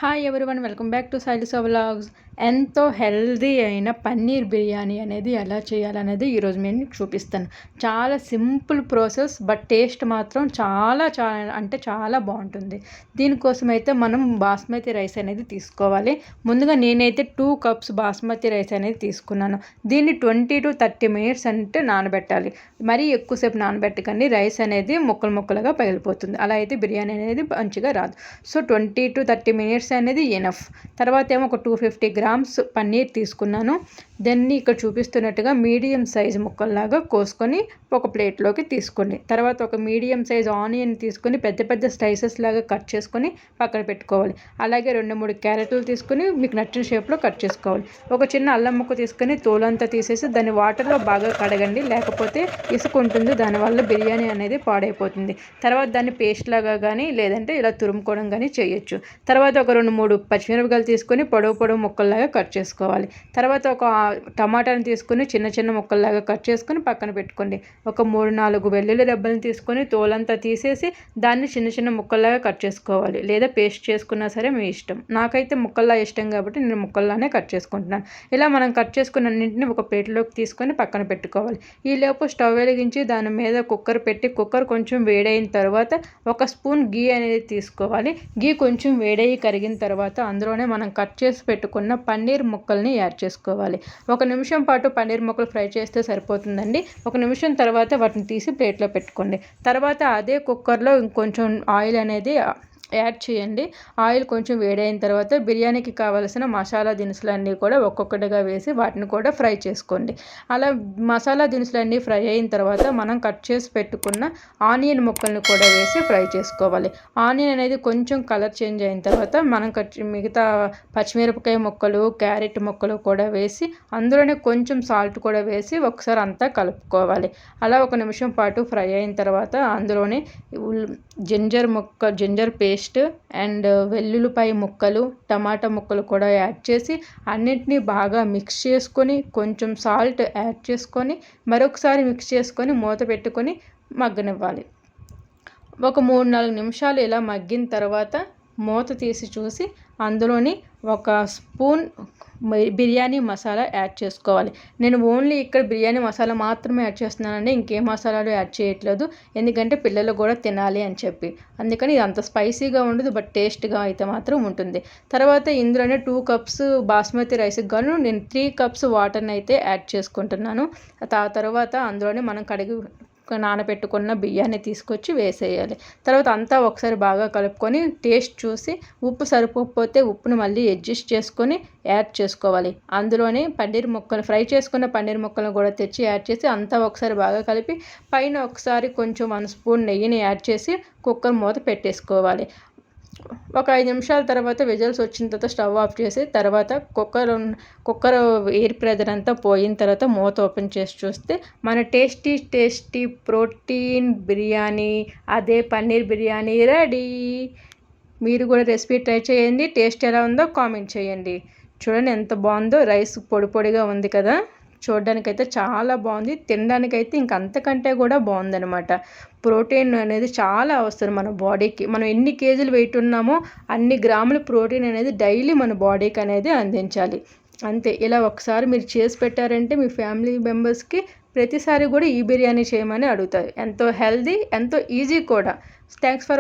Hi everyone, welcome back to Shailaja vlogs. ఎంతో healthy అయిన పన్నీర్ బిర్యానీ అనేది ఎలా చేయాలనేది ఈరోజు నేను చూపిస్తాను. చాలా సింపుల్ ప్రాసెస్, బట్ టేస్ట్ మాత్రం చాలా చాలా బాగుంటుంది. దీనికోసం అయితే మనం బాస్మతి రైస్ అనేది తీసుకోవాలి. ముందుగా నేనైతే 2 కప్స్ బాస్మతి రైస్ అనేది తీసుకున్నాను. దీన్ని 20 to 30 మినిట్స్ అంటే నానబెట్టాలి. మరీ ఎక్కువసేపు నానబెట్టకండి, రైస్ అనేది ముక్కలుగా పగిలిపోతుంది. అలా అయితే బిర్యానీ అనేది మంచిగా రాదు. సో 20 to 30 మినిట్స్ అనేది ఎనఫ్. తర్వాత ఏమో ఒక 250 గ్రామ్స్ పన్నీర్ తీసుకున్నాను. దాన్ని ఇక్కడ చూపిస్తున్నట్టుగా మీడియం సైజ్ ముక్కల్లాగా కోసుకొని ఒక ప్లేట్లోకి తీసుకోండి. తర్వాత ఒక మీడియం సైజ్ ఆనియన్ తీసుకొని పెద్ద స్లైసెస్ లాగా కట్ చేసుకొని పక్కన పెట్టుకోవాలి. అలాగే 2-3 క్యారెట్లు తీసుకొని మీకు నచ్చిన షేప్లో కట్ చేసుకోవాలి. ఒక చిన్న అల్లం ముక్క తీసుకొని తోలంతా తీసేసి దాన్ని వాటర్లో బాగా కడగండి, లేకపోతే ఇసుక ఉంటుంది, దానివల్ల బిర్యానీ అనేది పాడైపోతుంది. తర్వాత దాన్ని పేస్ట్ లాగా కానీ లేదంటే ఇలా తురుముకోవడం కానీ చేయొచ్చు. తర్వాత ఒక 2-3 పచ్చిమిరపకాయలు తీసుకొని పొడవు ముక్కల్లాగా కట్ చేసుకోవాలి. తర్వాత ఒక టమాటాని తీసుకొని చిన్న ముక్కల్లాగా కట్ చేసుకొని పక్కన పెట్టుకోండి. ఒక 3-4 వెల్లుల్లి రెబ్బలను తీసుకొని తోలంతా తీసేసి దాన్ని చిన్న ముక్కల్లాగా కట్ చేసుకోవాలి, లేదా పేస్ట్ చేసుకున్నా సరే మీ ఇష్టం. నాకైతే ముక్కల్లా ఇష్టం కాబట్టి నేను ముక్కల్లానే కట్ చేసుకుంటున్నాను. ఇలా మనం కట్ చేసుకున్న అన్నింటినీ ఒక ప్లేట్లోకి తీసుకొని పక్కన పెట్టుకోవాలి. ఈలోపు స్టవ్ వెలిగించి దాని మీద కుక్కర్ పెట్టి కుక్కర్ కొంచెం వేడైన తర్వాత ఒక స్పూన్ గీ అనేది తీసుకోవాలి. గీ కొంచెం వేడయ్యి కరిగిన తర్వాత అందులోనే మనం కట్ చేసి పెట్టుకున్న పన్నీర్ ముక్కల్ని యాడ్ చేసుకోవాలి. 1 నిమిషం పాటు పన్నీర్ ముక్కలు ఫ్రై చేస్తే సరిపోతుందండి. 1 నిమిషం తర్వాత వాటిని తీసి ప్లేట్లో పెట్టుకోండి. తర్వాత అదే కుక్కర్లో ఇంకొంచెం ఆయిల్ అనేది యాడ్ చేయండి. ఆయిల్ కొంచెం వేడైన తర్వాత బిర్యానీకి కావలసిన మసాలా దినుసులన్నీ కూడా ఒక్కొక్కటిగా వేసి వాటిని కూడా ఫ్రై చేసుకోండి. అలా మసాలా దినుసులన్నీ ఫ్రై అయిన తర్వాత మనం కట్ చేసి పెట్టుకున్న ఆనియన్ ముక్కల్ని కూడా వేసి ఫ్రై చేసుకోవాలి. ఆనియన్ అనేది కొంచెం కలర్ చేంజ్ అయిన తర్వాత మనం మిగతా పచ్చిమిరపకాయ ముక్కలు, క్యారెట్ ముక్కలు కూడా వేసి అందులోనే కొంచెం సాల్ట్ కూడా వేసి ఒకసారి అంతా కలుపుకోవాలి. అలా 1 నిమిషం పాటు ఫ్రై అయిన తర్వాత అందులోనే జింజర్ పేస్ట్ అండ్ వెల్లుల్లిపాయ ముక్కలు, టమాటా ముక్కలు కూడా యాడ్ చేసి అన్నింటినీ బాగా మిక్స్ చేసుకొని కొంచెం సాల్ట్ యాడ్ చేసుకొని మరొకసారి మిక్స్ చేసుకొని మూత పెట్టుకొని మగ్గనివ్వాలి. ఒక 3-4 నిమిషాలు ఇలా మగ్గిన తర్వాత మూత తీసి చూసి అందులోని 1 స్పూన్ బిర్యానీ మసాలా యాడ్ చేసుకోవాలి. నేను ఓన్లీ ఇక్కడ బిర్యానీ మసాలా మాత్రమే యాడ్ చేస్తున్నానండి, ఇంకేం మసాలాలు యాడ్ చేయట్లేదు. ఎందుకంటే పిల్లలు కూడా తినాలి అని చెప్పి, అందుకని ఇది అంత స్పైసీగా ఉండదు, బట్ టేస్ట్గా అయితే మాత్రం ఉంటుంది. తర్వాత ఇందులోనే 2 కప్స్ బాస్మతి రైస్కి గాను నేను 3 కప్స్ వాటర్ని అయితే యాడ్ చేసుకుంటున్నాను. తర్వాత అందులోనే మనం నానబెట్టుకున్న బియ్యాన్ని తీసుకొచ్చి వేసేయాలి. తర్వాత అంతా ఒకసారి బాగా కలుపుకొని టేస్ట్ చూసి ఉప్పు సరిపోకపోతే ఉప్పును మళ్ళీ అడ్జస్ట్ చేసుకొని యాడ్ చేసుకోవాలి. అందులోనే ఫ్రై చేసుకున్న పన్నీర్ ముక్కలను కూడా తెచ్చి యాడ్ చేసి అంతా ఒకసారి బాగా కలిపి పైన ఒకసారి కొంచెం 1 స్పూన్ నెయ్యిని యాడ్ చేసి కుక్కర్ మూత పెట్టేసుకోవాలి. ఒక 5 నిమిషాల తర్వాత విజిల్స్ వచ్చిన తర్వాత స్టవ్ ఆఫ్ చేసి తర్వాత కుక్కర్ ఎయిర్ ప్రెజర్ అంతా పోయిన తర్వాత మూత ఓపెన్ చేసి చూస్తే మన టేస్టీ ప్రోటీన్ బిర్యానీ, అదే పన్నీర్ బిర్యానీ రెడీ. మీరు కూడా రెసిపీ ట్రై చేయండి. టేస్ట్ ఎలా ఉందో కామెంట్ చేయండి. చూడండి ఎంత బాగుందో, రైస్ పొడిగా ఉంది కదా, చూడడానికైతే చాలా బాగుంది, తినడానికైతే అంతకంటే కూడా బాగుందనమాట. ప్రోటీన్ అనేది చాలా అవసరం మన బాడీకి. మనం ఎన్ని కేజీలు వెయిట్ ఉన్నామో అన్ని గ్రాముల ప్రోటీన్ అనేది డైలీ మన బాడీకి అనేది అందించాలి. అంతే. ఇలా ఒకసారి మీరు చేసి పెట్టారంటే మీ ఫ్యామిలీ మెంబర్స్కి ప్రతిసారి కూడా ఈ బిర్యానీ చేయమని అడుగుతారు. ఎంతో హెల్దీ, ఎంతో ఈజీ కూడా. Thanks for